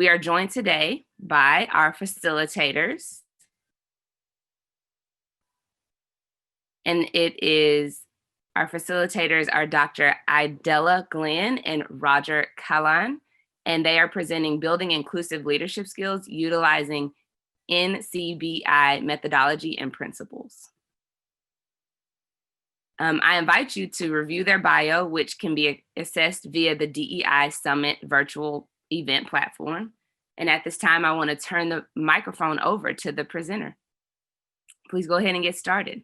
We are joined today by our facilitators. And our facilitators are Dr. Idella Glenn and Roger Callanan, and they are presenting Building Inclusive Leadership Skills utilizing NCBI methodology and principles. I invite you to review their bio, which can be accessed via the DEI Summit virtual event platform. And at this time, I want to turn the microphone over to the presenter. Please go ahead and get started.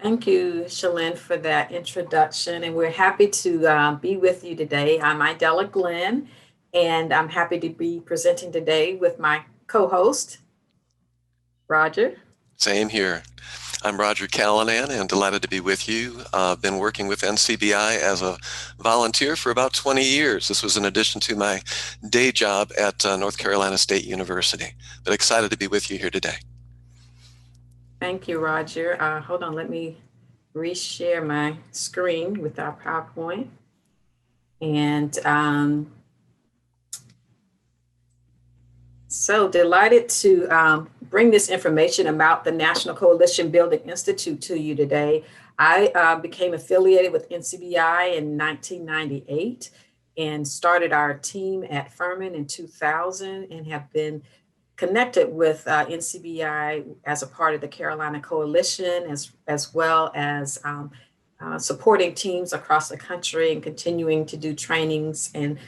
Thank you, Shalyn, for that introduction. And we're happy to be with you today. I'm Idella Glenn, and I'm happy to be presenting today with my co-host, Roger. Same here. I'm Roger Callanan and delighted to be with you. I've been working with NCBI as a volunteer for about 20 years. This was in addition to my day job at North Carolina State University, but excited to be with you here today. Thank you, Roger. Hold on, let me reshare my screen with our PowerPoint. And so delighted to bring this information about the National Coalition Building Institute to you today. I became affiliated with NCBI in 1998 and started our team at Furman in 2000 and have been connected with NCBI as a part of the Carolina Coalition, as well as supporting teams across the country and continuing to do trainings and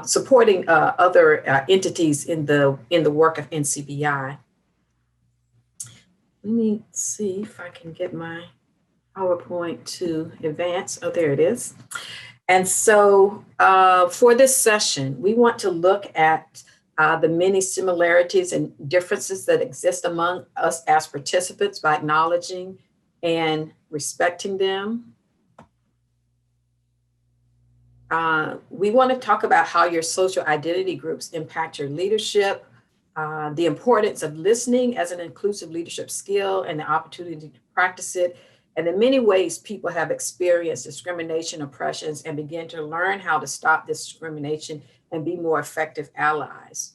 supporting other entities in the work of NCBI. Let me see if I can get my PowerPoint to advance. Oh, there it is. And so for this session, we want to look at the many similarities and differences that exist among us as participants by acknowledging and respecting them. We want to talk about how your social identity groups impact your leadership, the importance of listening as an inclusive leadership skill and the opportunity to practice it, and the many ways people have experienced discrimination, oppressions, and begin to learn how to stop this discrimination and be more effective allies.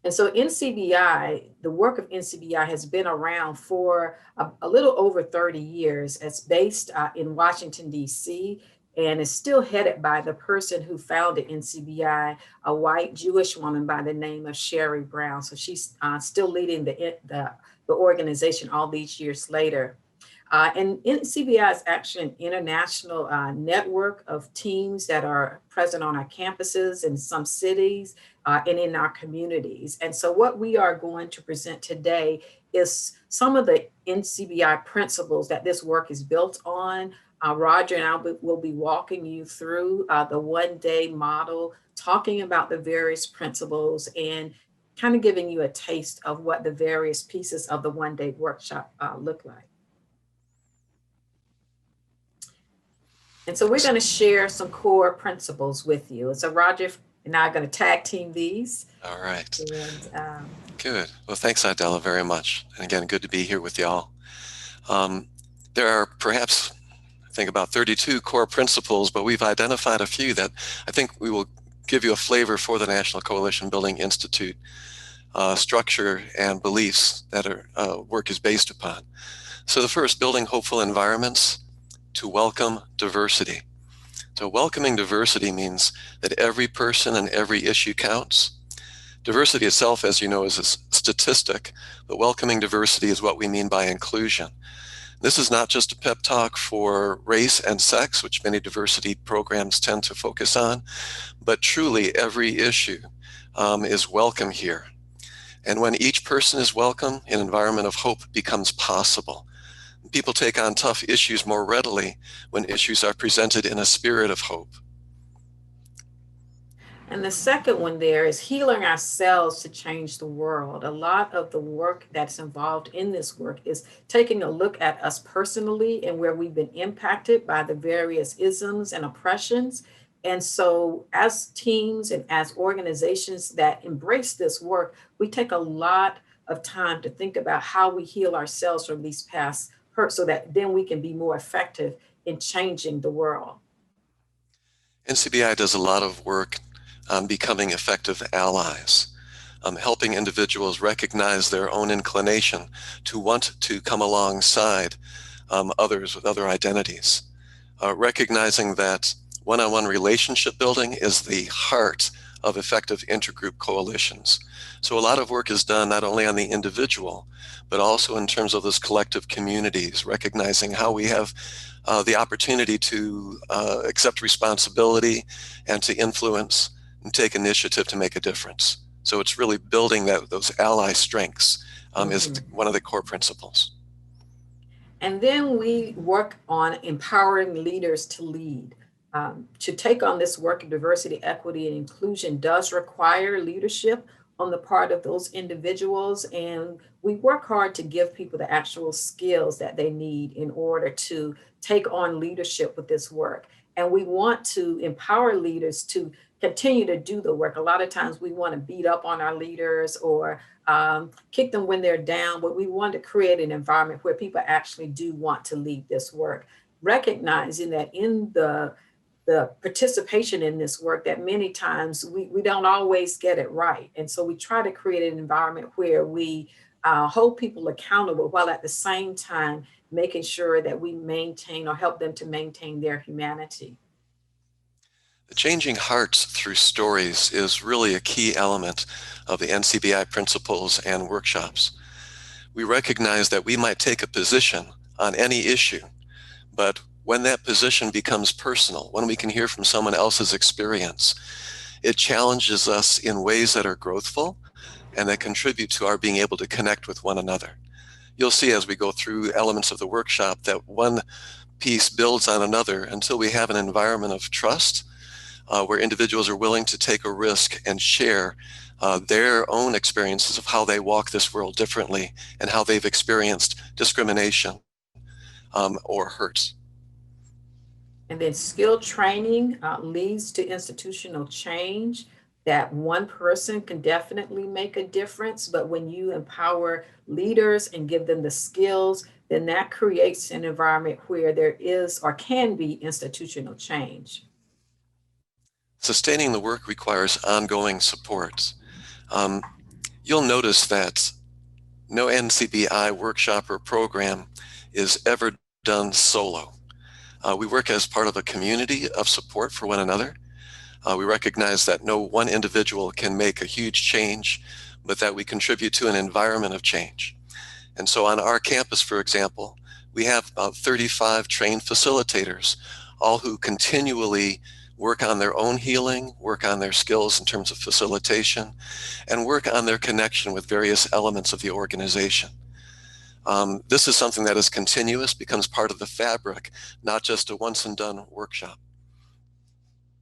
And so NCBI, the work of NCBI has been around for a little over 30 years. It's based in Washington, D.C., and is still headed by the person who founded NCBI, a white Jewish woman by the name of Sherry Brown. So she's still leading the organization all these years later. And NCBI is actually an international network of teams that are present on our campuses in some cities and in our communities. And so what we are going to present today is some of the NCBI principles that this work is built on. Roger and I will be walking you through the one-day model, talking about the various principles and kind of giving you a taste of what the various pieces of the one-day workshop look like. And so we're going to share some core principles with you. And so Roger and I are going to tag team these. All right. And, good. Well, thanks, Idella, very much. And again, good to be here with y'all. There are perhaps, I think, about 32 core principles, but we've identified a few that I think we will give you a flavor for the National Coalition Building Institute structure and beliefs that our work is based upon. So the first, building hopeful environments to welcome diversity. So welcoming diversity means that every person and every issue counts. Diversity itself, as you know, is a statistic, but welcoming diversity is what we mean by inclusion. This is not just a pep talk for race and sex, which many diversity programs tend to focus on, but truly every issue is welcome here. And when each person is welcome, an environment of hope becomes possible. People take on tough issues more readily when issues are presented in a spirit of hope. And the second one there is healing ourselves to change the world. A lot of the work that's involved in this work is taking a look at us personally and where we've been impacted by the various isms and oppressions. And so as teams and as organizations that embrace this work, we take a lot of time to think about how we heal ourselves from these past hurts so that then we can be more effective in changing the world. NCBI does a lot of work on becoming effective allies, helping individuals recognize their own inclination to want to come alongside others with other identities, recognizing that one-on-one relationship building is the heart of effective intergroup coalitions. So a lot of work is done not only on the individual, but also in terms of those collective communities, recognizing how we have the opportunity to accept responsibility and to influence and take initiative to make a difference. So it's really building those ally strengths is one of the core principles. And then we work on empowering leaders to lead. To take on this work of diversity, equity, and inclusion does require leadership on the part of those individuals. And we work hard to give people the actual skills that they need in order to take on leadership with this work. And we want to empower leaders to continue to do the work. A lot of times we want to beat up on our leaders or kick them when they're down, but we want to create an environment where people actually do want to lead this work, recognizing that in the participation in this work that many times we don't always get it right. And so we try to create an environment where we hold people accountable while at the same time making sure that we maintain or help them to maintain their humanity. The changing hearts through stories is really a key element of the NCBI principles and workshops. We recognize that we might take a position on any issue, but when that position becomes personal, when we can hear from someone else's experience, it challenges us in ways that are growthful and that contribute to our being able to connect with one another. You'll see as we go through elements of the workshop that one piece builds on another until we have an environment of trust where individuals are willing to take a risk and share their own experiences of how they walk this world differently and how they've experienced discrimination or hurt. And then skill training leads to institutional change. That one person can definitely make a difference, but when you empower leaders and give them the skills, then that creates an environment where there is or can be institutional change. Sustaining the work requires ongoing support. You'll notice that no NCBI workshop or program is ever done solo. We work as part of a community of support for one another. We recognize that no one individual can make a huge change, but that we contribute to an environment of change. And so on our campus, for example, we have about 35 trained facilitators, all who continually work on their own healing, work on their skills in terms of facilitation, and work on their connection with various elements of the organization. This is something that is continuous, becomes part of the fabric, not just a once and done workshop.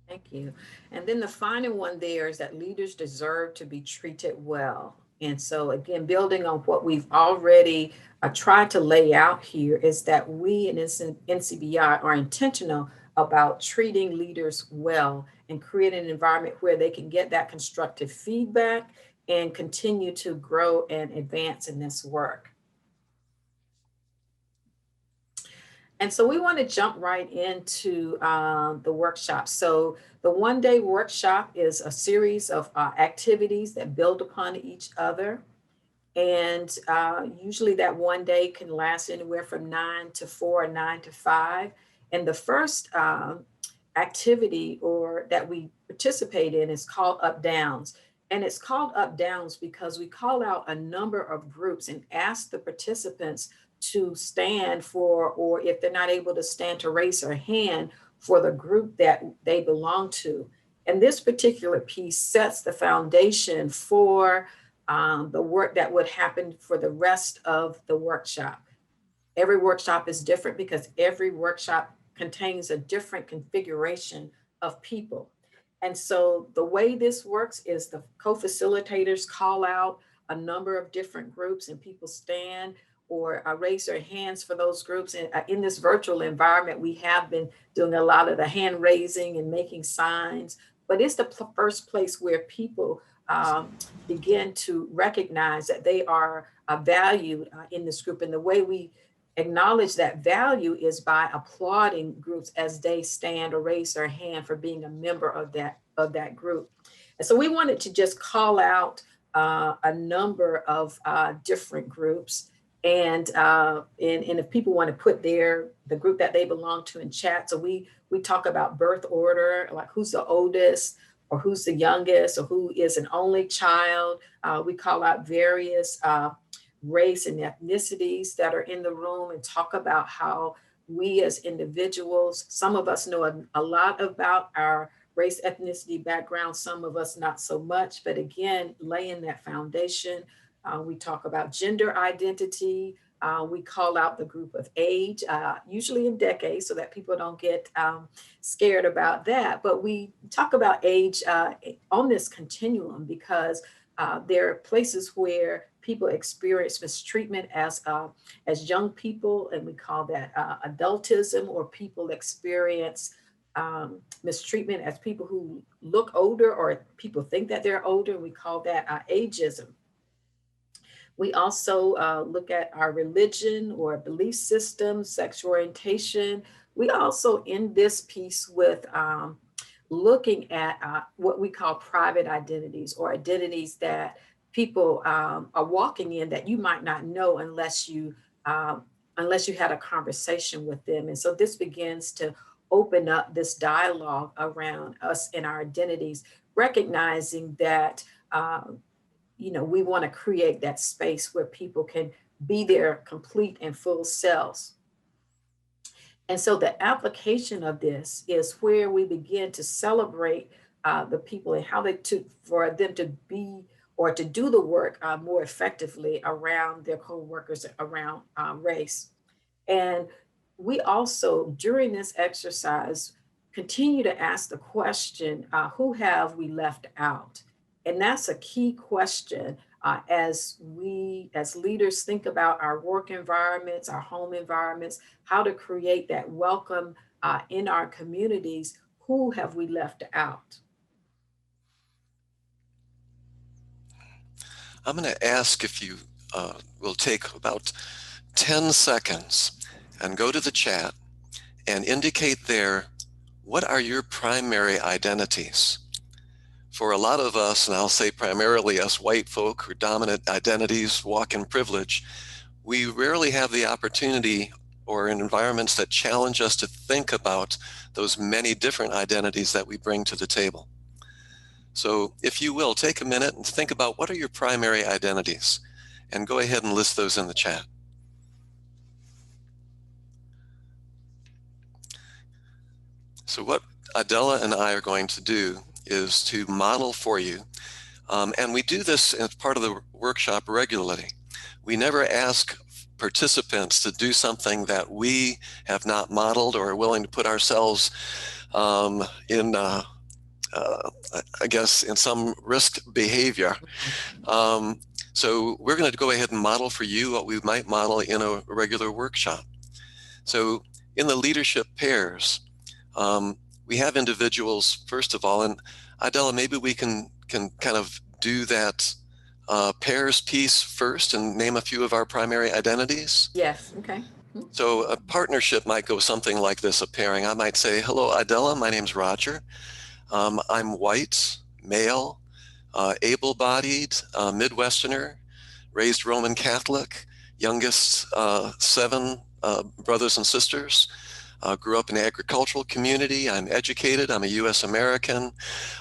Thank you. And then the final one there is that leaders deserve to be treated well. And so again, building on what we've already tried to lay out here is that we in NCBI are intentional about treating leaders well and creating an environment where they can get that constructive feedback and continue to grow and advance in this work. And so we want to jump right into the workshop. So the one-day workshop is a series of activities that build upon each other. And usually that one day can last anywhere from 9 to 4 or 9 to 5. And the first activity or that we participate in is called Up Downs. And it's called Up Downs because we call out a number of groups and ask the participants to stand for, or if they're not able to stand, to raise their hand for the group that they belong to. And this particular piece sets the foundation for the work that would happen for the rest of the workshop. Every workshop is different because every workshop contains a different configuration of people. And so the way this works is the co-facilitators call out a number of different groups and people stand or raise their hands for those groups. And in this virtual environment, we have been doing a lot of the hand raising and making signs, but it's the first place where people begin to recognize that they are valued in this group. And the way we acknowledge that value is by applauding groups as they stand or raise their hand for being a member of that group. And so we wanted to just call out a number of different groups. And if people want to put the group that they belong to in chat. So we talk about birth order, like who's the oldest or who's the youngest or who is an only child. We call out various race and ethnicities that are in the room and talk about how we as individuals, some of us know a lot about our race, ethnicity, background, some of us not so much, but again, laying that foundation. We talk about gender identity. We call out the group of age, usually in decades, so that people don't get scared about that. But we talk about age on this continuum because there are places where people experience mistreatment as young people, and we call that adultism, or people experience mistreatment as people who look older or people think that they're older, and we call that ageism. We also look at our religion or belief system, sexual orientation. We also end this piece with looking at what we call private identities, or identities that people are walking in that you might not know unless you had a conversation with them. And so this begins to open up this dialogue around us and our identities, recognizing that we want to create that space where people can be their complete and full selves. And so the application of this is where we begin to celebrate the people and how for them to be or to do the work more effectively around their co-workers, around race. And we also, during this exercise, continue to ask the question, who have we left out? And that's a key question as we, as leaders, think about our work environments, our home environments, how to create that welcome in our communities. Who have we left out? I'm going to ask if you will take about 10 seconds and go to the chat and indicate there, what are your primary identities? For a lot of us, and I'll say primarily us white folk or dominant identities, walk in privilege, we rarely have the opportunity or in environments that challenge us to think about those many different identities that we bring to the table. So if you will, take a minute and think about what are your primary identities, and go ahead and list those in the chat. So what Idella and I are going to do is to model for you, and we do this as part of the workshop regularly. We never ask participants to do something that we have not modeled or are willing to put ourselves in I guess, in some risk behavior. So we're going to go ahead and model for you what we might model in a regular workshop. So in the leadership pairs, we have individuals, first of all, and Idella, maybe we can kind of do that pairs piece first and name a few of our primary identities. Yes, okay. So a partnership might go something like this, a pairing. I might say, hello, Idella, my name's Roger. I'm white, male, able-bodied, Midwesterner, raised Roman Catholic, youngest 7 brothers and sisters. Grew up in an agricultural community. I'm educated. I'm a U.S. American.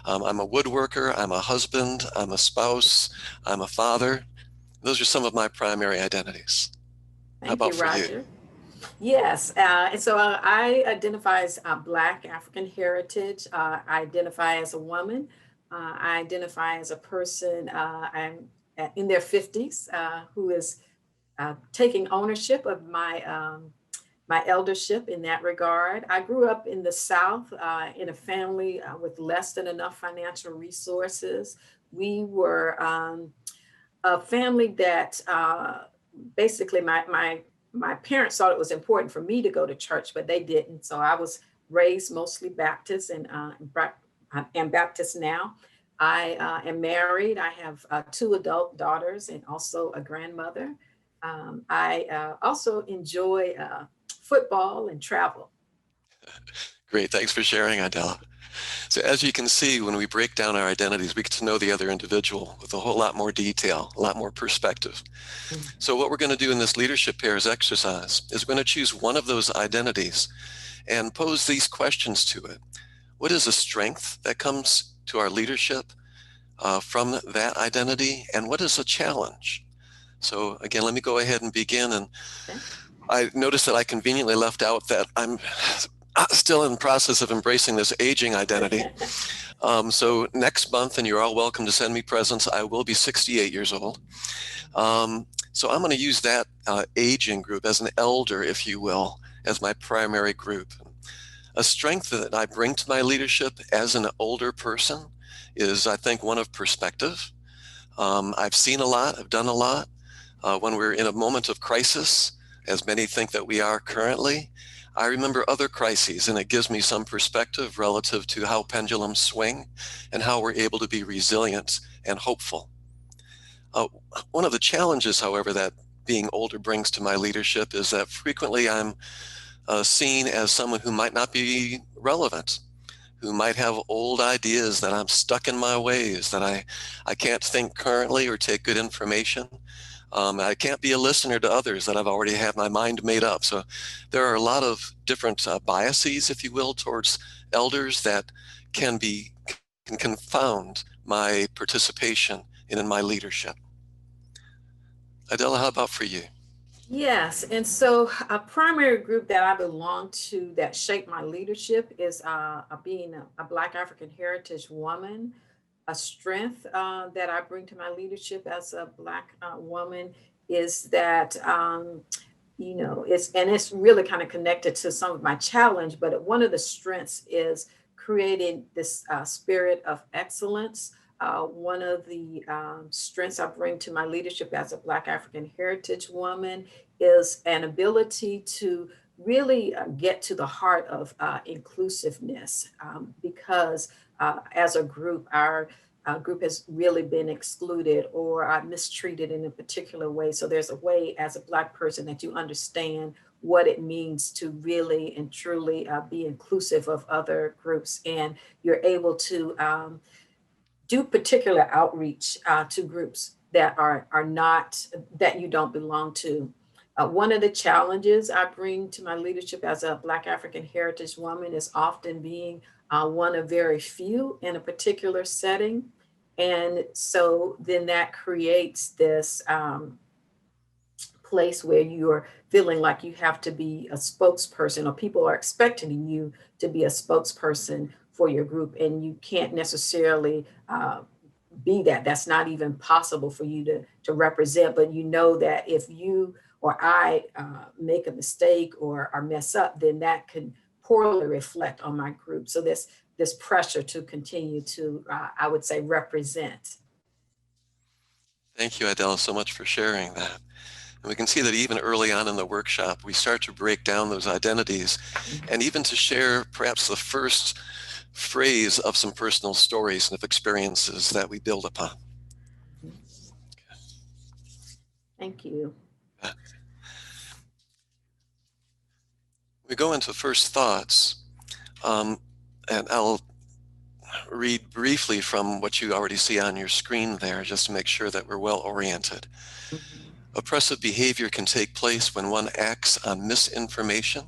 I'm a woodworker. I'm a husband. I'm a spouse. I'm a father. Those are some of my primary identities. How about for you? Yes, and so I identify as Black African heritage. I identify as a woman. I identify as a person I'm in their 50s who is taking ownership of my eldership in that regard. I grew up in the South in a family with less than enough financial resources. We were a family that basically my parents thought it was important for me to go to church, but they didn't. So I was raised mostly Baptist, and am Baptist now. I am married. I have 2 adult daughters and also a grandmother. I also enjoy football and travel. Great, thanks for sharing, Idella. So as you can see, when we break down our identities, we get to know the other individual with a whole lot more detail, a lot more perspective. So what we're going to do in this leadership pairs exercise is we're going to choose one of those identities and pose these questions to it. What is a strength that comes to our leadership from that identity, and what is a challenge? So again, let me go ahead and begin. And I noticed that I conveniently left out that I'm still in the process of embracing this aging identity. So next month, and you're all welcome to send me presents, I will be 68 years old. So I'm going to use that aging group as an elder, if you will, as my primary group. A strength that I bring to my leadership as an older person is, I think, one of perspective. I've seen a lot, I've done a lot. When we're in a moment of crisis, as many think that we are currently, I remember other crises, and it gives me some perspective relative to how pendulums swing and how we're able to be resilient and hopeful. One of the challenges, however, that being older brings to my leadership is that frequently I'm seen as someone who might not be relevant, who might have old ideas, that I'm stuck in my ways, that I can't think currently or take good information. I can't be a listener to others, that I've already had my mind made up. So there are a lot of different biases, if you will, towards elders that can confound my participation in my leadership. Idella, how about for you? Yes, and so a primary group that I belong to that shaped my leadership is being a Black African heritage woman. A strength that I bring to my leadership as a Black woman is that it's really kind of connected to some of my challenge, but one of the strengths is creating this spirit of excellence. One of the strengths I bring to my leadership as a Black African heritage woman is an ability to really get to the heart of inclusiveness, because as a group, our group has really been excluded or mistreated in a particular way. So there's a way as a Black person that you understand what it means to really and truly be inclusive of other groups. And you're able to do particular outreach to groups that are not, that you don't belong to. One of the challenges I bring to my leadership as a Black African heritage woman is often being one of very few in a particular setting. And so then that creates this place where you're feeling like you have to be a spokesperson, or people are expecting you to be a spokesperson for your group, and you can't necessarily be that. That's not even possible for you to represent. But you know that if you or I make a mistake or mess up, then that can poorly reflect on my group. So this pressure to continue to, I would say, represent. Thank you, Idella, so much for sharing that. And we can see that even early on in the workshop, we start to break down those identities and even to share perhaps the first phrase of some personal stories and of experiences that we build upon. Thank you. We go into first thoughts, and I'll read briefly from what you already see on your screen there, just to make sure that we're well oriented. Oppressive behavior can take place when one acts on misinformation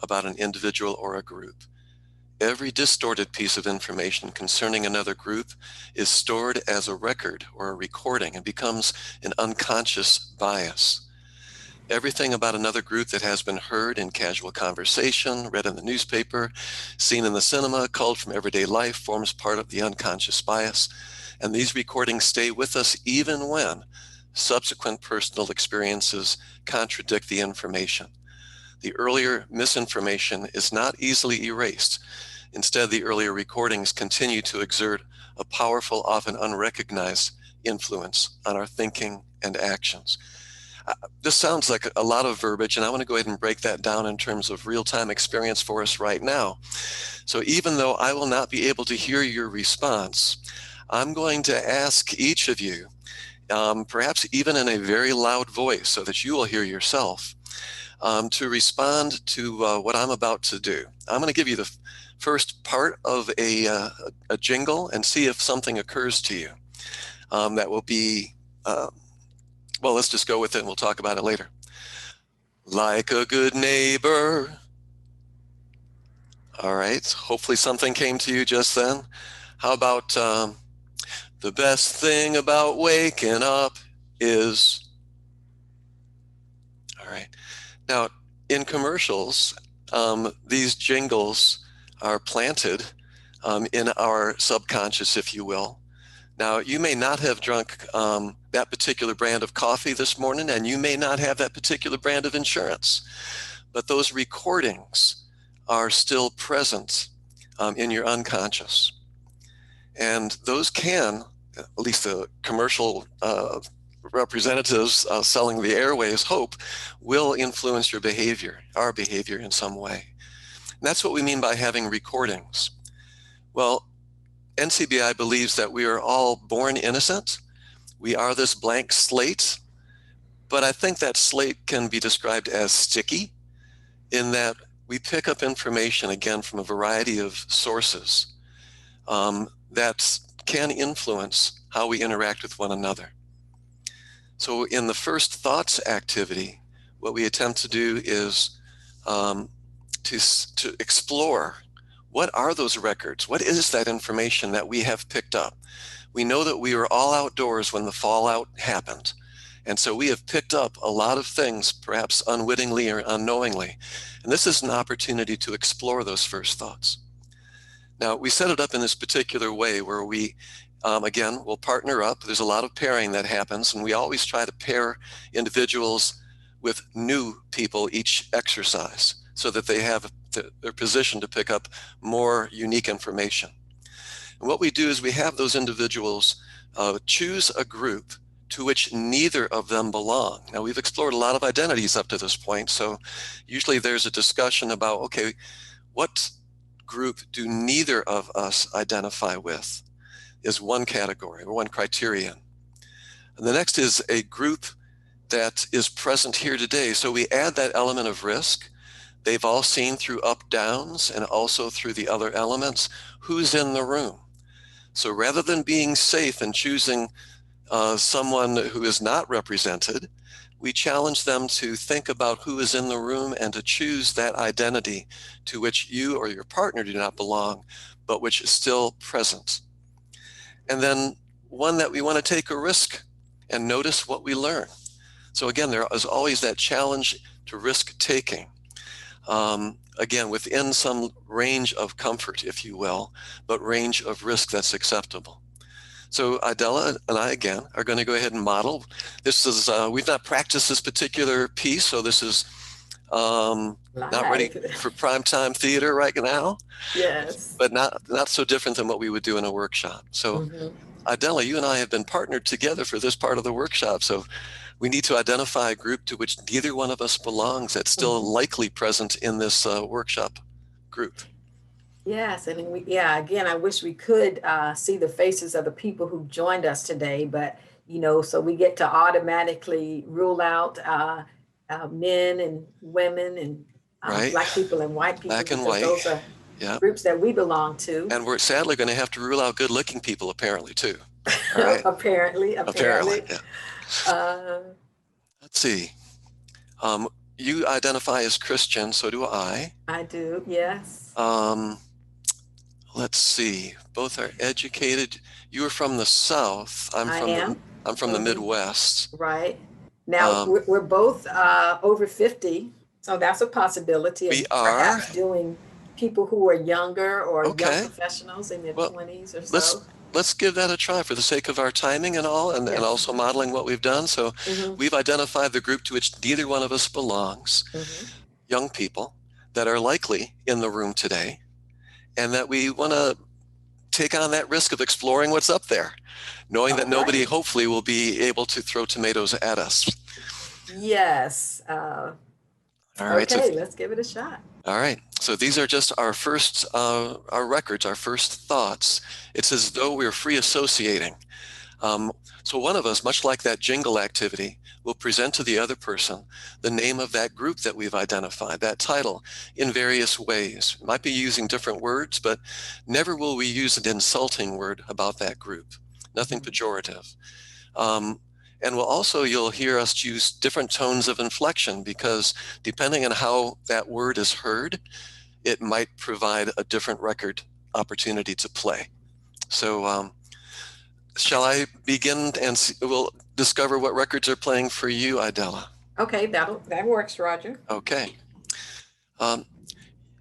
about an individual or a group. Every distorted piece of information concerning another group is stored as a record or a recording and becomes an unconscious bias. Everything about another group that has been heard in casual conversation, read in the newspaper, seen in the cinema, culled from everyday life forms part of the unconscious bias. And these recordings stay with us even when subsequent personal experiences contradict the information. The earlier misinformation is not easily erased. Instead, the earlier recordings continue to exert a powerful, often unrecognized influence on our thinking and actions. This sounds like a lot of verbiage, and I want to go ahead and break that down in terms of real-time experience for us right now. So even though I will not be able to hear your response, I'm going to ask each of you perhaps even in a very loud voice so that you will hear yourself, to respond to what I'm about to do. I'm going to give you the first part of a jingle and see if something occurs to you. That will be, well, let's just go with it and we'll talk about it later. Like a good neighbor. All right, hopefully something came to you just then. How about the best thing about waking up is... All right. Now, in commercials, these jingles are planted in our subconscious, if you will. Now, you may not have drunk that particular brand of coffee this morning, and you may not have that particular brand of insurance, but those recordings are still present in your unconscious. And those can, at least the commercial representatives selling the airways hope, will influence your behavior, our behavior in some way. And that's what we mean by having recordings. Well, NCBI believes that we are all born innocent. We are this blank slate, but I think that slate can be described as sticky in that we pick up information, again, from a variety of sources that can influence how we interact with one another. So in the first thoughts activity, what we attempt to do is to explore what are those records? What is that information that we have picked up? We know that we were all outdoors when the fallout happened. And so we have picked up a lot of things, perhaps unwittingly or unknowingly. And this is an opportunity to explore those first thoughts. Now, we set it up in this particular way where we, again, will partner up. There's a lot of pairing that happens, and we always try to pair individuals with new people each exercise so that they have their position to pick up more unique information. And what we do is we have those individuals choose a group to which neither of them belong. Now, we've explored a lot of identities up to this point, so usually there's a discussion about, okay, what group do neither of us identify with is one category or one criterion. And the next is a group that is present here today. So we add that element of risk. They've all seen through up downs and also through the other elements who's in the room. So rather than being safe and choosing someone who is not represented, we challenge them to think about who is in the room and to choose that identity to which you or your partner do not belong, but which is still present. And then one that we want to take a risk and notice what we learn. So again, there is always that challenge to risk taking. Again, within some range of comfort, if you will, but range of risk that's acceptable. So Idella and I, again, are going to go ahead and model. This is, we've not practiced this particular piece, so this is not ready for primetime theater right now. Yes. But not so different than what we would do in a workshop. So Idella, you and I have been partnered together for this part of the workshop. So we need to identify a group to which neither one of us belongs that's still likely present in this workshop group. Yes, and again, I wish we could see the faces of the people who joined us today, but so we get to automatically rule out men and women and right. Black people and white people. Black and white. Those are groups that we belong to. And we're sadly going to have to rule out good-looking people, apparently, too. All right. Apparently. Yeah. Let's see. You identify as Christian, so do I. I do, yes. Let's see. Both are educated. You are from the South. I'm from the Midwest. Right. Now we're both over 50, so that's a possibility. We are perhaps doing people who are younger or young professionals in their 20s or so. Let's give that a try for the sake of our timing and all, and also modeling what we've done. So we've identified the group to which neither one of us belongs, young people that are likely in the room today, and that we want to take on that risk of exploring what's up there, knowing that nobody hopefully will be able to throw tomatoes at us. Yes. All right. Okay, let's give it a shot. All right. So these are just our first, our records, our first thoughts. It's as though we're free associating. So one of us, much like that jingle activity, will present to the other person the name of that group that we've identified, that title, in various ways. We might be using different words, but never will we use an insulting word about that group. Nothing pejorative. And you'll hear us use different tones of inflection, because depending on how that word is heard, it might provide a different record opportunity to play. So shall I begin, and we'll discover what records are playing for you, Idella? Okay, that works, Roger. Okay.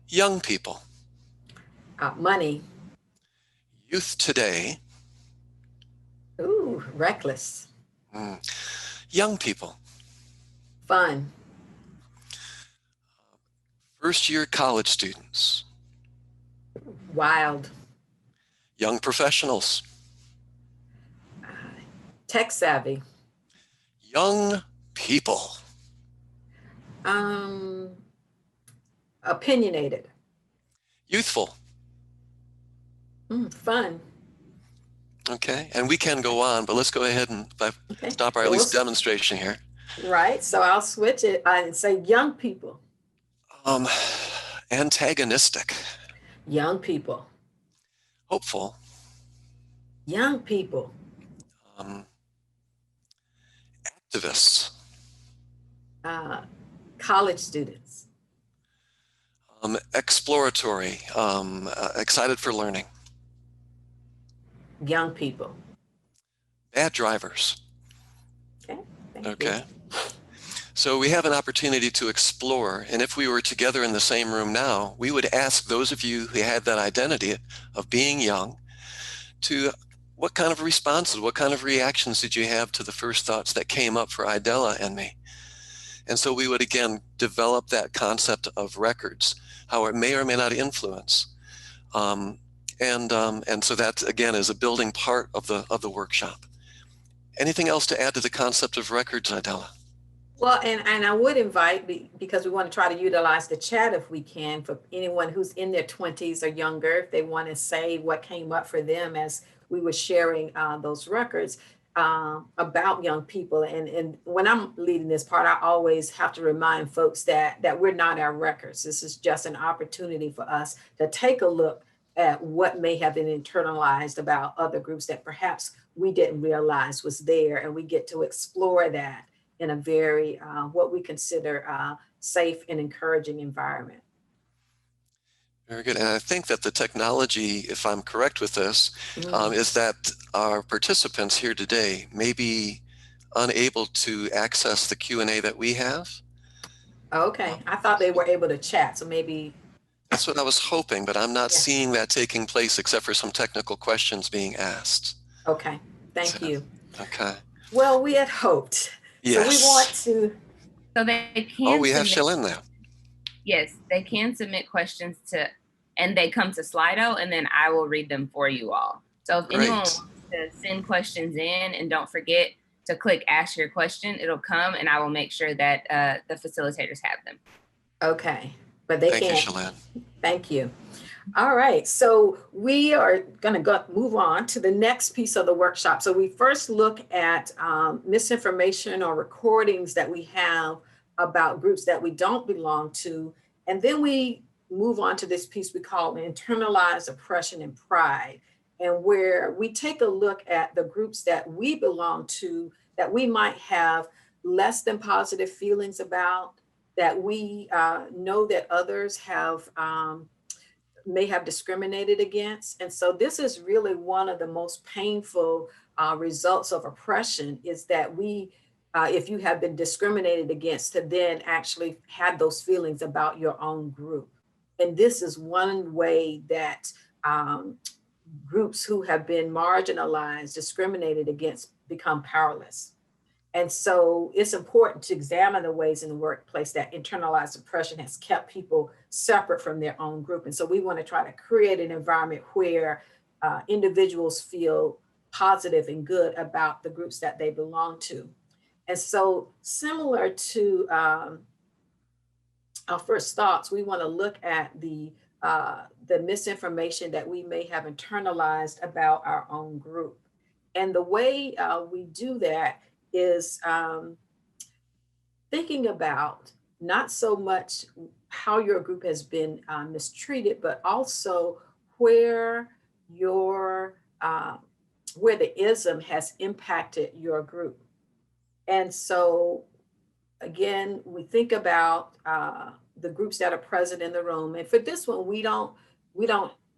Young people. Money. Youth today. Ooh, reckless. Young people. Fun. First-year college students. Wild. Young professionals. Tech savvy. Young people. Opinionated. Youthful. Fun. Okay, and we can go on, but let's go ahead and stop our at least demonstration here. Right, so I'll switch it and say young people. Antagonistic. Young people. Hopeful. Young people. Activists. College students. Exploratory. Excited for learning. Young people. Bad drivers. Okay. Thank you. You. So we have an opportunity to explore, and if we were together in the same room now, we would ask those of you who had that identity of being young to what kind of responses, what kind of reactions did you have to the first thoughts that came up for Idella and me? And so we would again develop that concept of records, how it may or may not influence. And so that again is a building part of the workshop. Anything else to add to the concept of records, Idella? Well, and I would invite, because we want to try to utilize the chat if we can, for anyone who's in their 20s or younger, if they want to say what came up for them as we were sharing those records about young people. And when I'm leading this part, I always have to remind folks that we're not our records. This is just an opportunity for us to take a look at what may have been internalized about other groups that perhaps we didn't realize was there, and we get to explore that in a very, what we consider safe and encouraging environment. Very good. And I think that the technology, if I'm correct with this, is that our participants here today may be unable to access the Q&A that we have. Okay, I thought they were able to chat, so maybe. That's what I was hoping, but I'm not seeing that taking place except for some technical questions being asked. Okay, thank you. Okay. Well, we had hoped. Yes. So we want to. So they can. Oh, we have Callanan now. Yes, they can submit questions and they come to Slido, and then I will read them for you all. So if anyone wants to send questions in, and don't forget to click ask your question, it'll come, and I will make sure that the facilitators have them. Okay, but they can't. Thank you, Callanan. Thank you. All right, so we are going to move on to the next piece of the workshop. So we first look at misinformation or recordings that we have about groups that we don't belong to. And then we move on to this piece we call internalized oppression and pride, and where we take a look at the groups that we belong to that we might have less than positive feelings about, that we know that others have may have discriminated against. And so this is really one of the most painful results of oppression, is that we, if you have been discriminated against, to then actually have those feelings about your own group. And this is one way that groups who have been marginalized, discriminated against, become powerless. And so it's important to examine the ways in the workplace that internalized oppression has kept people separate from their own group. And so we want to try to create an environment where individuals feel positive and good about the groups that they belong to. And so similar to our first thoughts, we want to look at the misinformation that we may have internalized about our own group. And the way we do that is thinking about not so much how your group has been mistreated, but also where your where the ism has impacted your group. And so again, we think about the groups that are present in the room. And for this one, we don't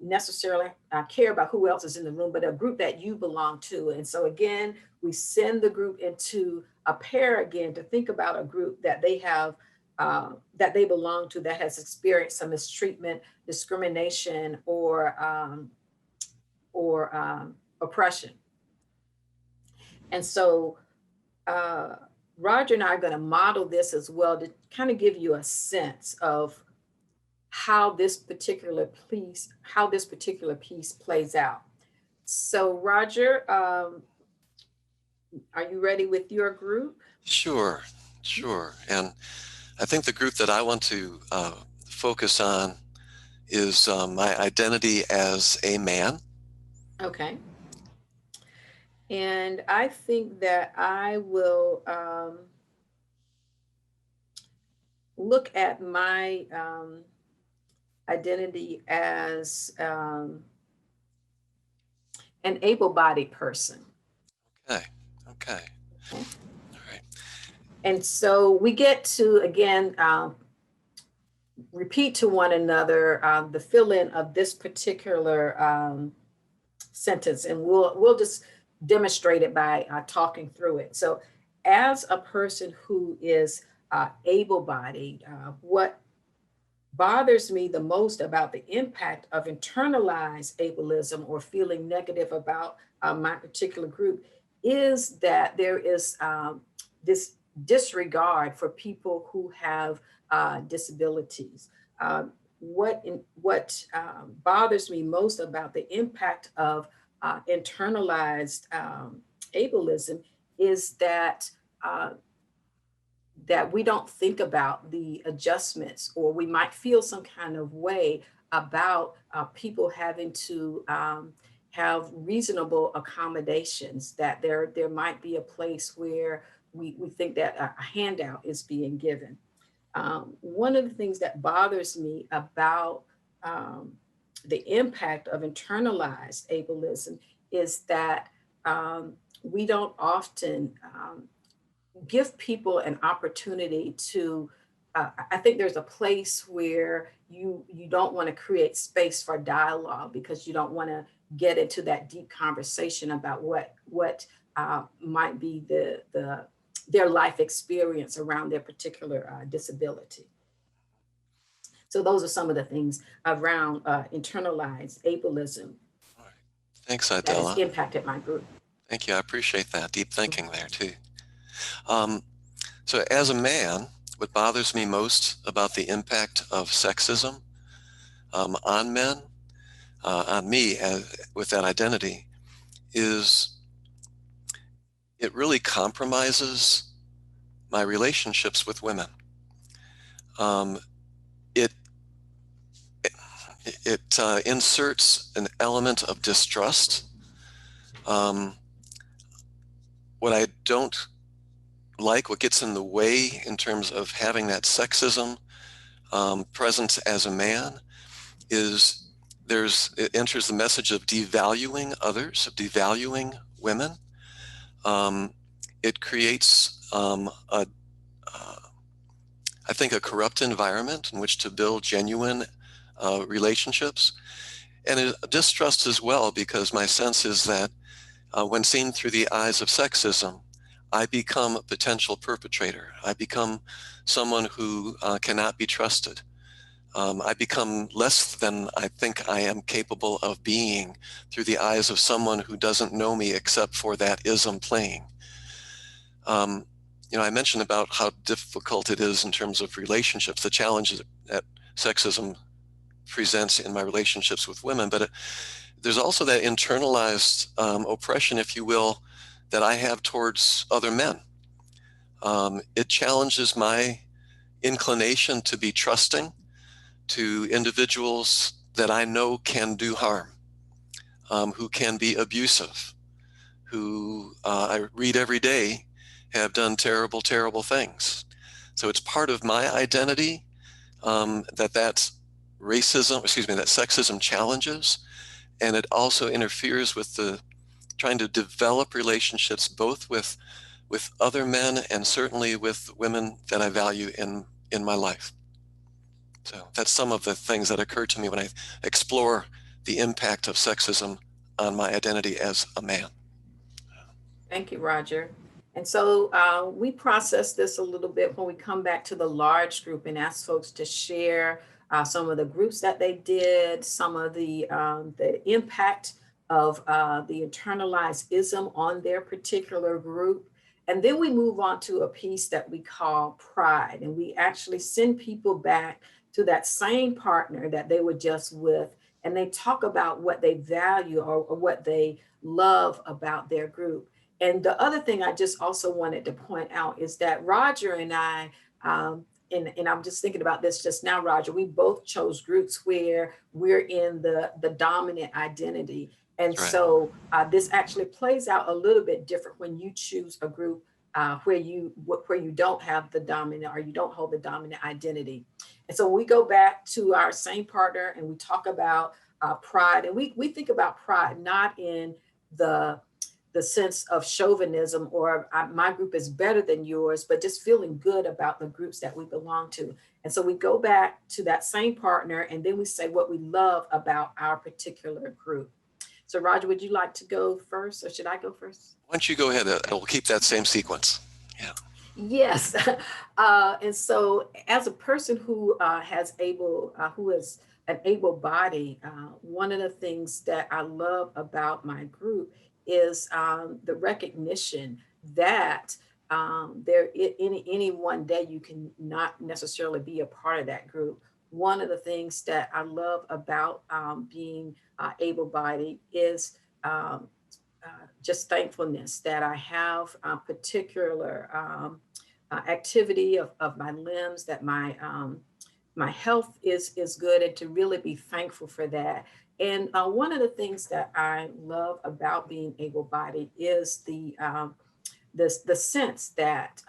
necessarily care about who else is in the room, but a group that you belong to. And so again, we send the group into a pair again to think about a group that they have that they belong to that has experienced some mistreatment, discrimination, or oppression. And so Roger and I are going to model this as well to kind of give you a sense of how this particular piece plays out. So Roger, are you ready with your group? Sure. And I think the group that I want to focus on is my identity as a man. Okay. And I think that I will look at my identity as an able-bodied person. Okay. Okay. All right. And so we get to, again, repeat to one another the fill-in of this particular sentence, and we'll just demonstrate it by talking through it. So as a person who is able-bodied, what bothers me the most about the impact of internalized ableism or feeling negative about my particular group is that there is this disregard for people who have disabilities. What bothers me most about the impact of internalized ableism is that that we don't think about the adjustments, or we might feel some kind of way about people having to have reasonable accommodations, that there might be a place where we think that a handout is being given. One of the things that bothers me about the impact of internalized ableism is that we don't often give people an opportunity to, I think there's a place where you don't want to create space for dialogue because you don't want to get into that deep conversation about what might be their life experience around their particular disability. So those are some of the things around internalized ableism. All right. Thanks, That has Idella. impacted my group. Thank you. I appreciate that deep thinking there too. So as a man, what bothers me most about the impact of sexism on men, on me with that identity, is it really compromises my relationships with women. It inserts an element of distrust. What I don't like, what gets in the way in terms of having that sexism present as a man, is it enters the message of devaluing others, of devaluing women. It creates I think a corrupt environment in which to build genuine relationships, and distrust as well, because my sense is that when seen through the eyes of sexism, I become a potential perpetrator. I become someone who cannot be trusted. I become less than I think I am capable of being through the eyes of someone who doesn't know me except for that ism playing. I mentioned about how difficult it is in terms of relationships, the challenges that sexism presents in my relationships with women, but there's also that internalized oppression, if you will, that I have towards other men. It challenges my inclination to be trusting to individuals that I know can do harm, who can be abusive, who I read every day have done terrible, terrible things. So it's part of my identity that sexism challenges, and it also interferes with trying to develop relationships both with other men and certainly with women that I value in my life. So that's some of the things that occur to me when I explore the impact of sexism on my identity as a man. Thank you, Roger. And so we process this a little bit when we come back to the large group and ask folks to share some of the groups that they did, some of the impact of the internalized ism on their particular group. And then we move on to a piece that we call pride. And we actually send people back to that same partner that they were just with, and they talk about what they value or what they love about their group. And the other thing I just also wanted to point out is that Roger and I, and I'm just thinking about this just now, Roger, we both chose groups where we're in the dominant identity. And Right. so this actually plays out a little bit different when you choose a group where you don't have the dominant, or you don't hold the dominant identity. And so we go back to our same partner and we talk about pride. And we think about pride not in the sense of chauvinism or my group is better than yours, but just feeling good about the groups that we belong to. And so we go back to that same partner and then we say what we love about our particular group. So Roger, would you like to go first, or should I go first? Why don't you go ahead? We'll keep that same sequence. Yeah. Yes. And so as a person who who is an able body, one of the things that I love about my group is the recognition that any one day you can not necessarily be a part of that group. One of the things that I love about being able-bodied is just thankfulness that I have a particular activity of my limbs, that my health is good, and to really be thankful for that. And one of the things that I love about being able-bodied is the sense that,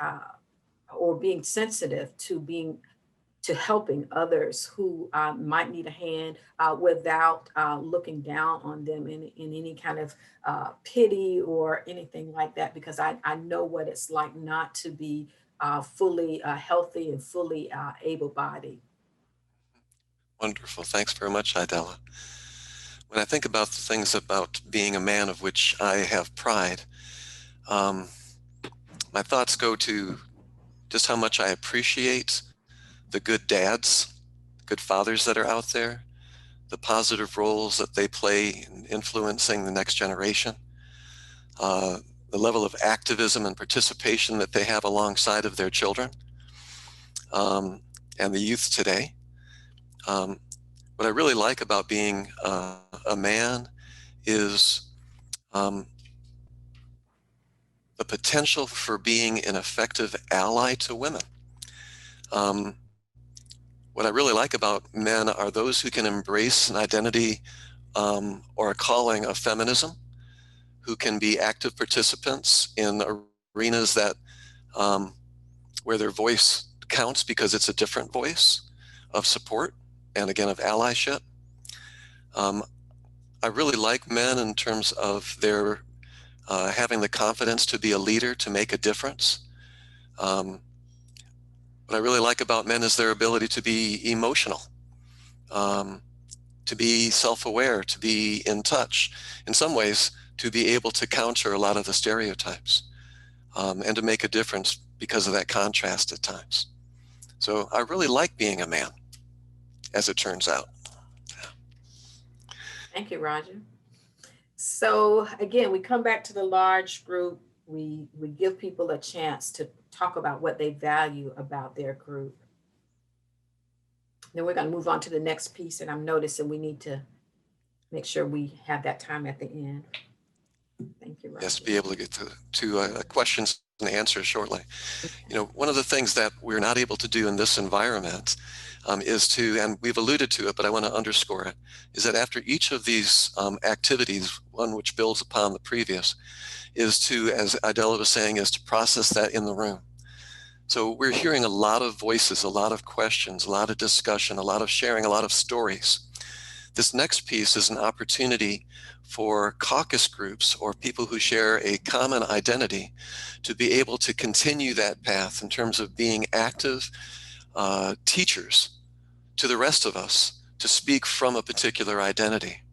or being sensitive to helping others who might need a hand without looking down on them in any kind of pity or anything like that, because I know what it's like not to be fully healthy and fully able-bodied. Wonderful. Thanks very much, Idella. When I think about the things about being a man of which I have pride, my thoughts go to just how much I appreciate the good dads, good fathers that are out there, the positive roles that they play in influencing the next generation, the level of activism and participation that they have alongside of their children and the youth today. What I really like about being a man is the potential for being an effective ally to women. What I really like about men are those who can embrace an identity or a calling of feminism, who can be active participants in arenas that where their voice counts because it's a different voice of support and again of allyship. I really like men in terms of their having the confidence to be a leader, to make a difference. What I really like about men is their ability to be emotional, to be self-aware, to be in touch, in some ways, to be able to counter a lot of the stereotypes and to make a difference because of that contrast at times. So I really like being a man, as it turns out. Thank you, Roger. So again, we come back to the large group. We give people a chance to talk about what they value about their group. Then we're going to move on to the next piece, and I'm noticing we need to make sure we have that time at the end. Thank you, Roger. Yes, be able to get to questions and answer shortly. You know, one of the things that we're not able to do in this environment is to, and we've alluded to it, but I want to underscore it, is that after each of these activities, one which builds upon the previous, is to, as Idella was saying, is to process that in the room. So we're hearing a lot of voices, a lot of questions, a lot of discussion, a lot of sharing, a lot of stories. This next piece is an opportunity for caucus groups or people who share a common identity to be able to continue that path in terms of being active teachers to the rest of us to speak from a particular identity.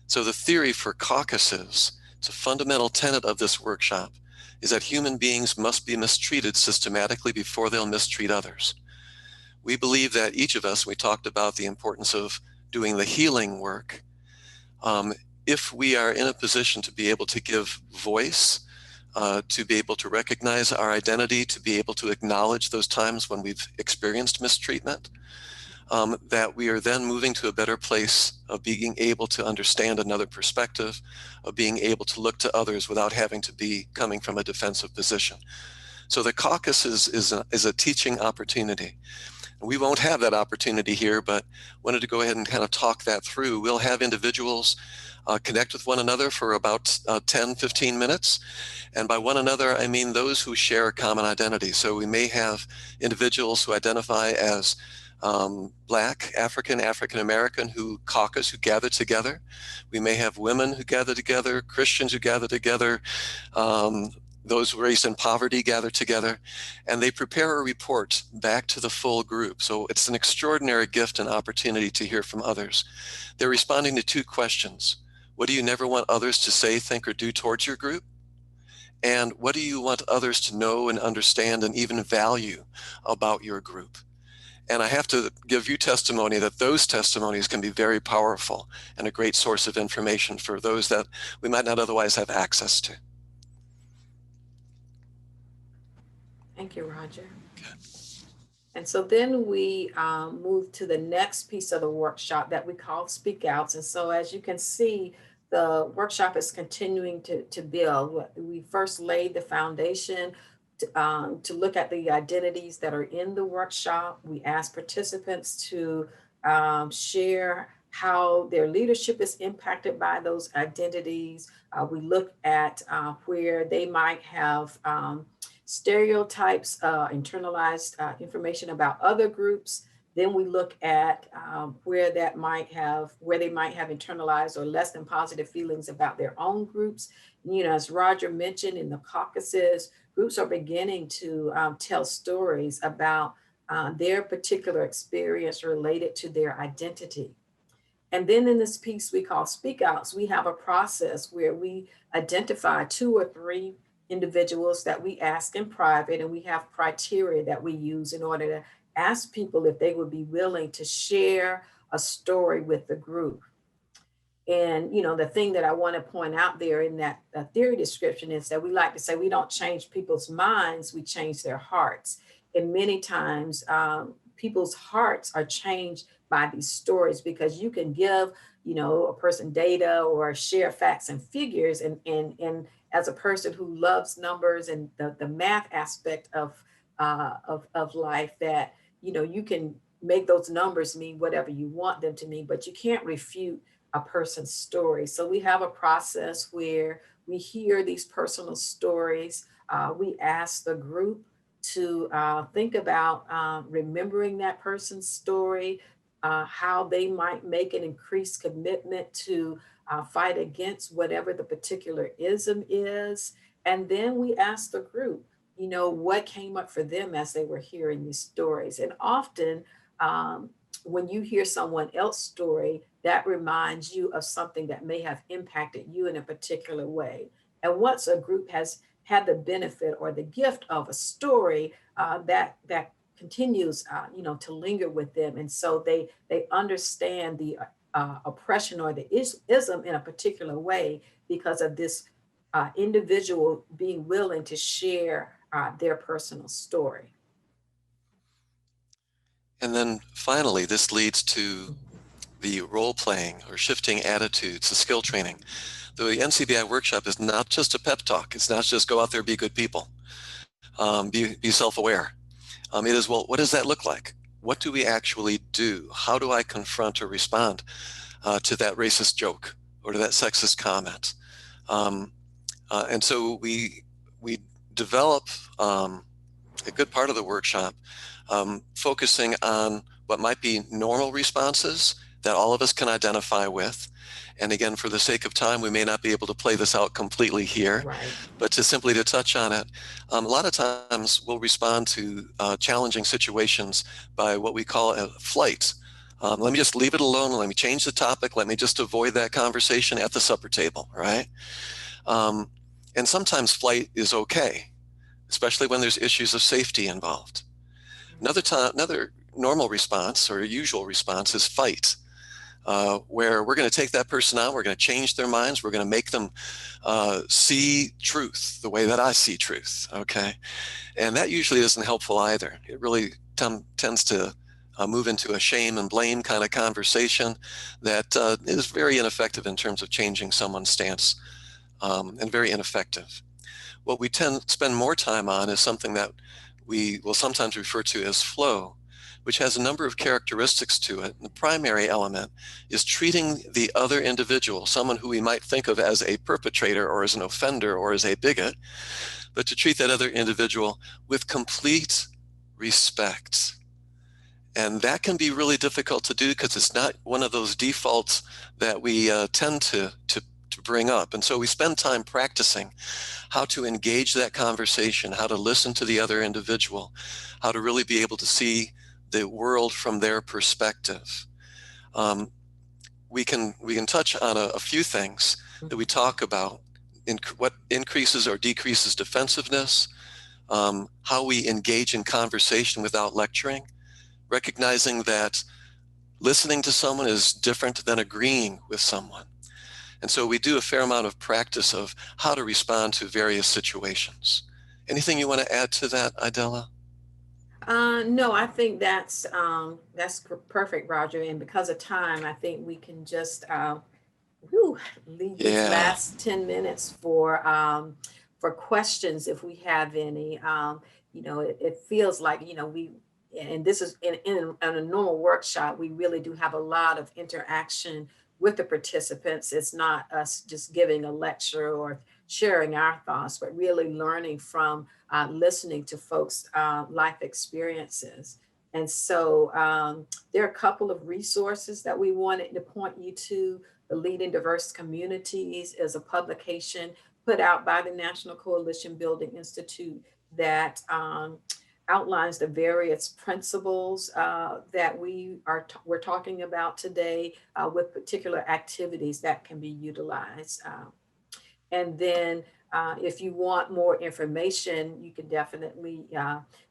So the theory for caucuses, it's a fundamental tenet of this workshop, is that human beings must be mistreated systematically before they'll mistreat others. We believe that each of us, we talked about the importance of doing the healing work. If we are in a position to be able to give voice, to be able to recognize our identity, to be able to acknowledge those times when we've experienced mistreatment, that we are then moving to a better place of being able to understand another perspective, of being able to look to others without having to be coming from a defensive position. So the caucus is a teaching opportunity. We won't have that opportunity here, but wanted to go ahead and kind of talk that through. We'll have individuals connect with one another for about 10, 15 minutes. And by one another, I mean those who share a common identity. So we may have individuals who identify as Black, African, African-American who caucus, who gather together. We may have women who gather together, Christians who gather together, those raised in poverty gather together, and they prepare a report back to the full group. So it's an extraordinary gift and opportunity to hear from others. They're responding to two questions. What do you never want others to say, think, or do towards your group? And what do you want others to know and understand and even value about your group? And I have to give you testimony that those testimonies can be very powerful and a great source of information for those that we might not otherwise have access to. Thank you, Roger. And so then we move to the next piece of the workshop that we call Speak Outs. And so as you can see, the workshop is continuing to build. We first laid the foundation to look at the identities that are in the workshop. We asked participants to share how their leadership is impacted by those identities. We look at where they might have stereotypes, internalized information about other groups. Then we look at where they might have internalized or less than positive feelings about their own groups. You know, as Roger mentioned, in the caucuses, groups are beginning to tell stories about their particular experience related to their identity. And then in this piece we call Speak Outs, we have a process where we identify 2 or 3 individuals that we ask in private, and we have criteria that we use in order to ask people if they would be willing to share a story with the group. And, you know, the thing that I want to point out there in that theory description is that we like to say we don't change people's minds, we change their hearts. And many times people's hearts are changed by these stories, because you can give, you know, a person data or share facts and figures. And as a person who loves numbers and the math aspect of life, that, you know, you can make those numbers mean whatever you want them to mean, but you can't refute a person's story. So we have a process where we hear these personal stories. We ask the group to think about remembering that person's story, how they might make an increased commitment to fight against whatever the particular ism is. And then we ask the group, you know, what came up for them as they were hearing these stories. And often when you hear someone else's story, that reminds you of something that may have impacted you in a particular way. And once a group has had the benefit or the gift of a story, that continues, you know, to linger with them. And so they understand the oppression or the ism in a particular way because of this individual being willing to share their personal story. And then finally, this leads to the role playing or shifting attitudes, the skill training. The NCBI workshop is not just a pep talk. It's not just go out there, be good people. be self-aware. It is, well, what does that look like? What do we actually do? How do I confront or respond to that racist joke or to that sexist comment? And so we develop a good part of the workshop focusing on what might be normal responses that all of us can identify with. And again, for the sake of time, we may not be able to play this out completely here, Right. but to touch on it, a lot of times we'll respond to challenging situations by what we call a flight. Let me just leave it alone. Let me change the topic. Let me just avoid that conversation at the supper table, right? And sometimes flight is okay, especially when there's issues of safety involved. Another normal response or usual response is fight, where we're going to take that person out, we're going to change their minds, we're going to make them see truth the way that I see truth, okay? And that usually isn't helpful either. It really tends to move into a shame and blame kind of conversation that is very ineffective in terms of changing someone's stance, and very ineffective. What we tend to spend more time on is something that we will sometimes refer to as flow, which has a number of characteristics to it. And the primary element is treating the other individual, someone who we might think of as a perpetrator or as an offender or as a bigot, but to treat that other individual with complete respect. And that can be really difficult to do because it's not one of those defaults that we tend to bring up. And so we spend time practicing how to engage that conversation, how to listen to the other individual, how to really be able to see the world from their perspective. We can touch on a few things that we talk about, what increases or decreases defensiveness, how we engage in conversation without lecturing, recognizing that listening to someone is different than agreeing with someone. And so we do a fair amount of practice of how to respond to various situations. Anything you want to add to that, Idella? No, I think that's perfect, Roger. And because of time, I think we can just leave these Yeah. last 10 minutes for questions if we have any. It feels like, and this is in a normal workshop, we really do have a lot of interaction with the participants. It's not us just giving a lecture or sharing our thoughts, but really learning from listening to folks' life experiences. And so there are a couple of resources that we wanted to point you to. The Leading Diverse Communities is a publication put out by the National Coalition Building Institute that outlines the various principles that we're talking about today with particular activities that can be utilized. And then if you want more information, you can definitely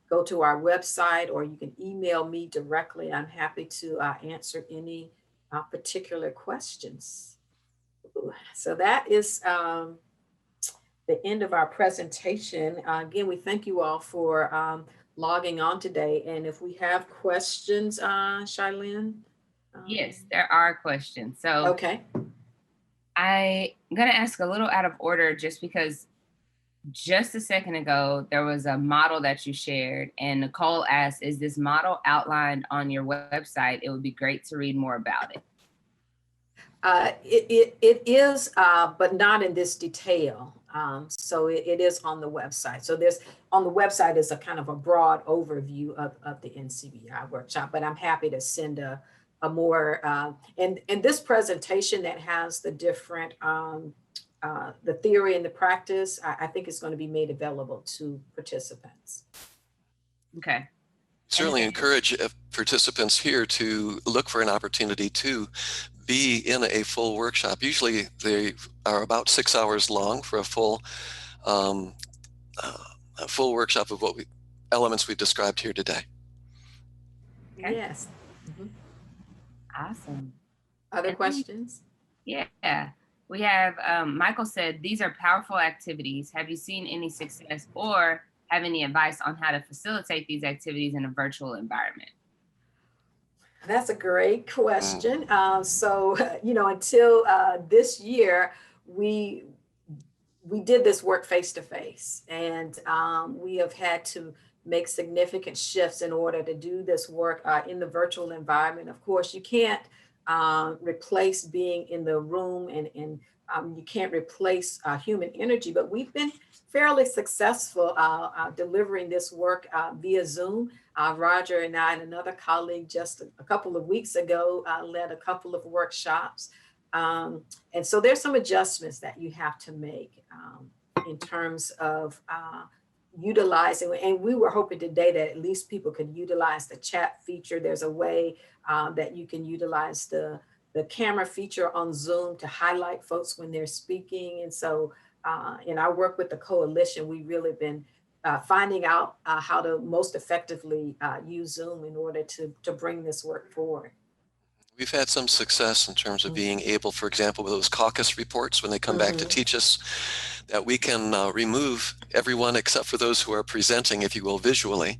go to our website or you can email me directly. I'm happy to answer any particular questions. So that is the end of our presentation. Again, we thank you all for logging on today. And if we have questions, Charlene? Yes, there are questions. So Okay. I'm going to ask a little out of order just because just a second ago, there was a model that you shared, and Nicole asked, is this model outlined on your website? It would be great to read more about it. It is, but not in this detail. So it is on the website. So on the website is a kind of a broad overview of the NCBI workshop, but I'm happy to send a more, and this presentation that has the different, the theory and the practice, I think is going to be made available to participants. Okay. Certainly encourage participants here to look for an opportunity to be in a full workshop. Usually they are about 6 hours long for a full workshop of elements we described here today. Okay. Yes. Mm-hmm. Awesome. Other questions? Yeah. We have, Michael said, these are powerful activities. Have you seen any success or have any advice on how to facilitate these activities in a virtual environment? That's a great question. So, until this year, we we did this work face to face, and we have had to make significant shifts in order to do this work in the virtual environment. Of course, you can't replace being in the room, and you can't replace human energy, but we've been fairly successful delivering this work via Zoom. Roger and I and another colleague just a couple of weeks ago led a couple of workshops. And so there's some adjustments that you have to make in terms of utilizing, and we were hoping today that at least people could utilize the chat feature. There's a way that you can utilize the camera feature on Zoom to highlight folks when they're speaking. And so in our work with the coalition, we've really been finding out how to most effectively use Zoom in order to bring this work forward. We've had some success in terms of being able, for example, with those caucus reports, when they come back to teach us, that we can remove everyone except for those who are presenting, if you will, visually.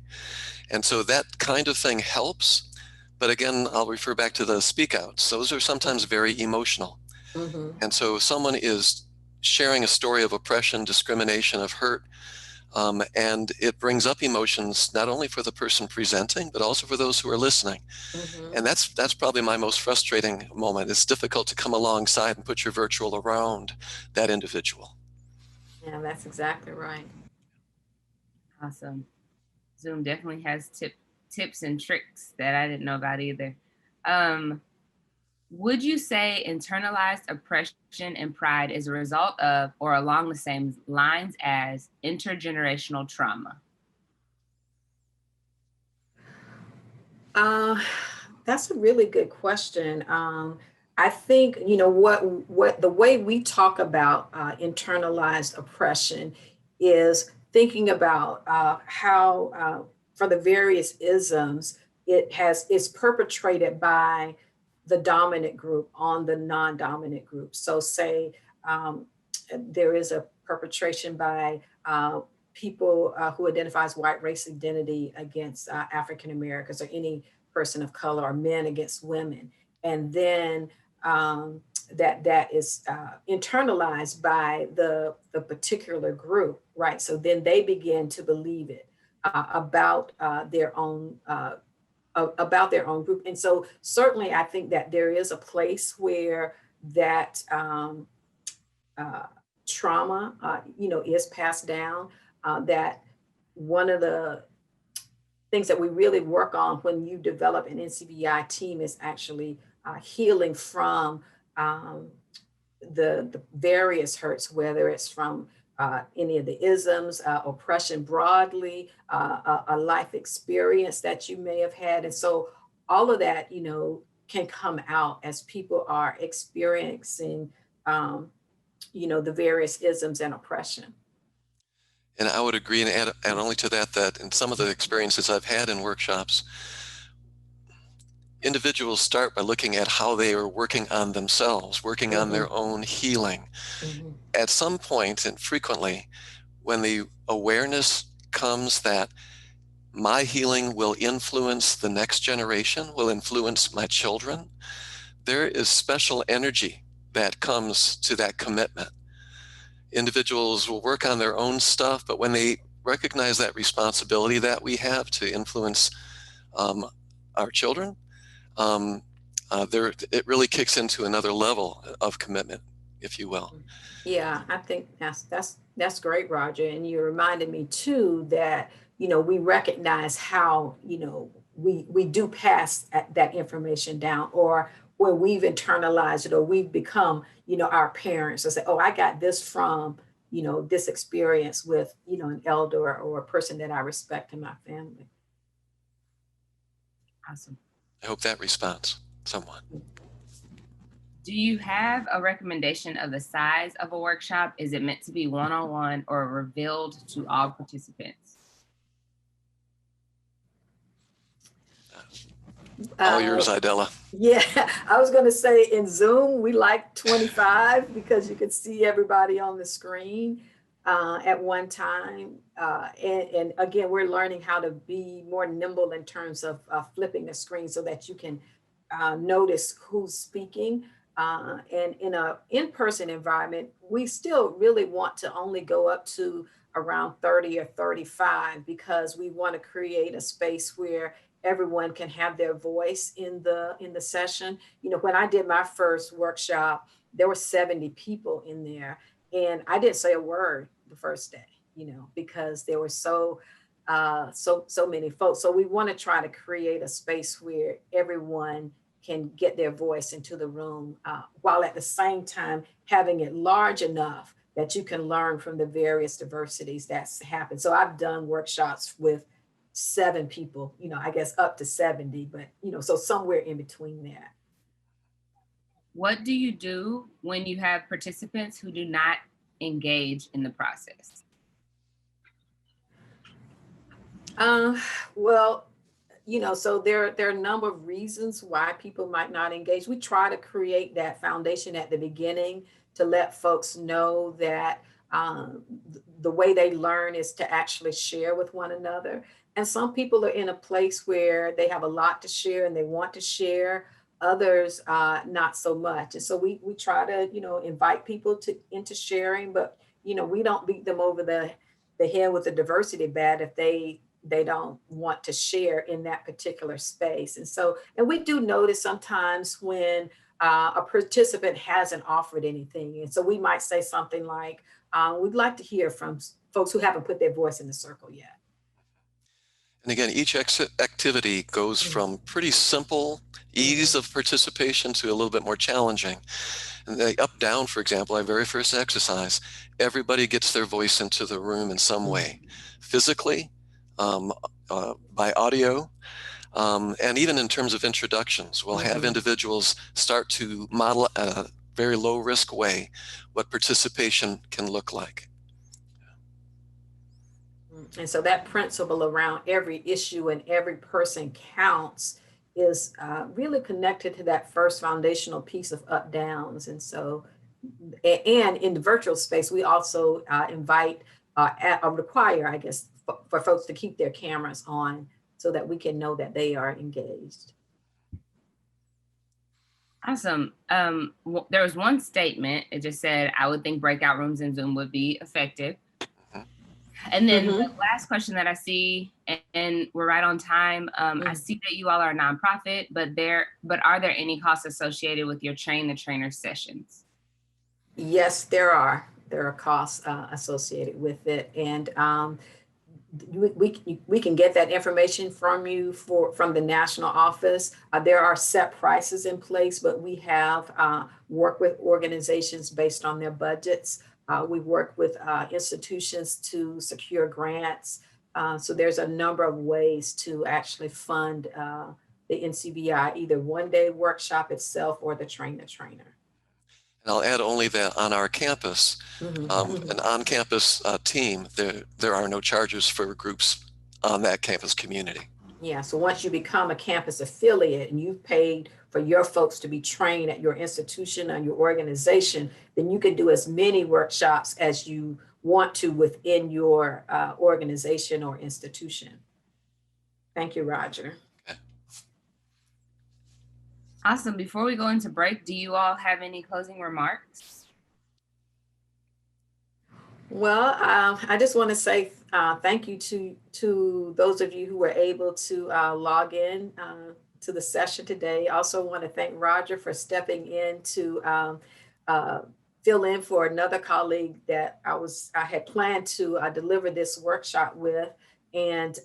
And so that kind of thing helps. But again, I'll refer back to the speak outs. Those are sometimes very emotional. And so someone is sharing a story of oppression, discrimination, of hurt, and it brings up emotions not only for the person presenting, but also for those who are listening. And that's probably my most frustrating moment. It's difficult to come alongside and put your virtual around that individual. Yeah, that's exactly right. Awesome. Zoom definitely has tips and tricks that I didn't know about either. Would you say internalized oppression and pride is a result of or along the same lines as intergenerational trauma? That's a really good question. I think, you know, what the way we talk about internalized oppression is thinking about how for the various isms, it's perpetrated by the dominant group on the non-dominant group. So say there is a perpetration by people who identify as white race identity against African Americans or any person of color, or men against women. And then that is internalized by the particular group, right? So then they begin to believe it about their own group. And so certainly I think that there is a place where that trauma, you know, is passed down. That one of the things that we really work on when you develop an NCBI team is actually healing from the various hurts, whether it's from any of the isms, oppression broadly, a life experience that you may have had. And so all of that, you know, can come out as people are experiencing, you know, the various isms and oppression. And I would agree and add only to that, that in some of the experiences I've had in workshops, individuals start by looking at how they are working on themselves, working on their own healing. At some point, and frequently, when the awareness comes that my healing will influence the next generation, will influence my children, there is special energy that comes to that commitment. Individuals will work on their own stuff, but when they recognize that responsibility that we have to influence our children, it really kicks into another level of commitment, if you will. Yeah, I think that's great, Roger. And you reminded me too that, you know, we recognize how, you know, we do pass that information down, or where we've internalized it, or we've become, you know, our parents, and say, oh, I got this from, you know, this experience with, you know, an elder or a person that I respect in my family. Awesome. I hope that responds somewhat. Do you have a recommendation of the size of a workshop? Is it meant to be one-on-one or revealed to all participants? All yours, Idella. Yeah, I was going to say in Zoom, we like 25 because you could see everybody on the screen at one time. And again, we're learning how to be more nimble in terms of flipping the screen so that you can notice who's speaking. And in an in-person environment, we still really want to only go up to around 30 or 35 because we want to create a space where everyone can have their voice in the session. You know, when I did my first workshop, there were 70 people in there, and I didn't say a word the first day, you know, because there were so many folks. So we want to try to create a space where everyone can get their voice into the room, while at the same time having it large enough that you can learn from the various diversities that's happened. So I've done workshops with 7 people, you know, I guess up to 70, but you know, so somewhere in between that. What do you do when you have participants who do not engage in the process? Uh, well, you know, so there are a number of reasons why people might not engage. We try to create that foundation at the beginning to let folks know that the way they learn is to actually share with one another. And some people are in a place where they have a lot to share and they want to share. Others, not so much. And so we try to, you know, invite people to into sharing, but you know, we don't beat them over the head with the diversity bat if they don't want to share in that particular space. And so, and we do notice sometimes when a participant hasn't offered anything. And so we might say something like, we'd like to hear from folks who haven't put their voice in the circle yet. And again, each activity goes Mhm. from pretty simple ease of participation to a little bit more challenging. And the up down, for example, our very first exercise, everybody gets their voice into the room in some way, physically, by audio, and even in terms of introductions. We'll have Mhm. individuals start to model at a very low risk way what participation can look like. And so that principle around every issue and every person counts is really connected to that first foundational piece of up downs. And so, and in the virtual space, we also invite require, I guess, for folks to keep their cameras on so that we can know that they are engaged. Awesome. There was one statement, it just said, I would think breakout rooms in Zoom would be effective. Mhm. And then the Mhm. last question that I see, and we're right on time. I see that you all are a nonprofit, but are there any costs associated with your train the trainer sessions? Yes, there are costs associated with it, and we can get that information from you from the national office. There are set prices in place, but we have worked with organizations based on their budgets. We work with institutions to secure grants. So there's a number of ways to actually fund the NCBI, either one day workshop itself or the train the trainer. And I'll add only that on our campus, Mhm, an mhm. on-campus team, there are no charges for groups on that campus community. Yeah, so once you become a campus affiliate and you've paid for your folks to be trained at your institution and your organization, then you can do as many workshops as you want to within your organization or institution. Thank you, Roger. Okay. Awesome. Before we go into break, do you all have any closing remarks? Well, I just want to say thank you to those of you who were able to log in to the session today. I also want to thank Roger for stepping in to uh, fill in for another colleague that I had planned to deliver this workshop with, and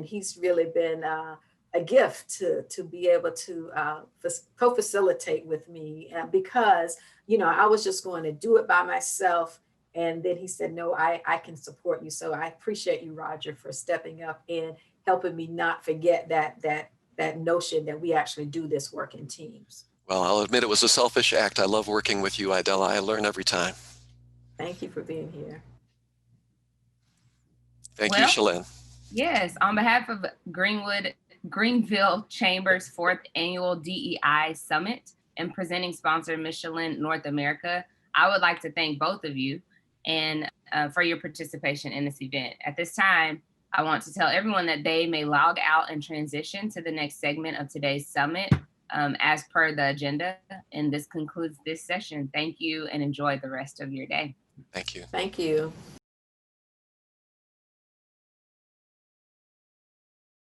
he's really been a gift to be able to co-facilitate with me because you know I was just going to do it by myself. And then he said, no, I can support you. So I appreciate you, Roger, for stepping up and helping me not forget that notion that we actually do this work in teams. Well, I'll admit it was a selfish act. I love working with you, Idella. I learn every time. Thank you for being here. Thank you, Well, Shalane. yes, on behalf of Greenville Chamber's 4th Annual DEI Summit and presenting sponsor Michelin North America, I would like to thank both of you and for your participation in this event. At this time, I want to tell everyone that they may log out and transition to the next segment of today's summit. as per the agenda. And this concludes this session. Thank you and enjoy the rest of your day. Thank you. Thank you.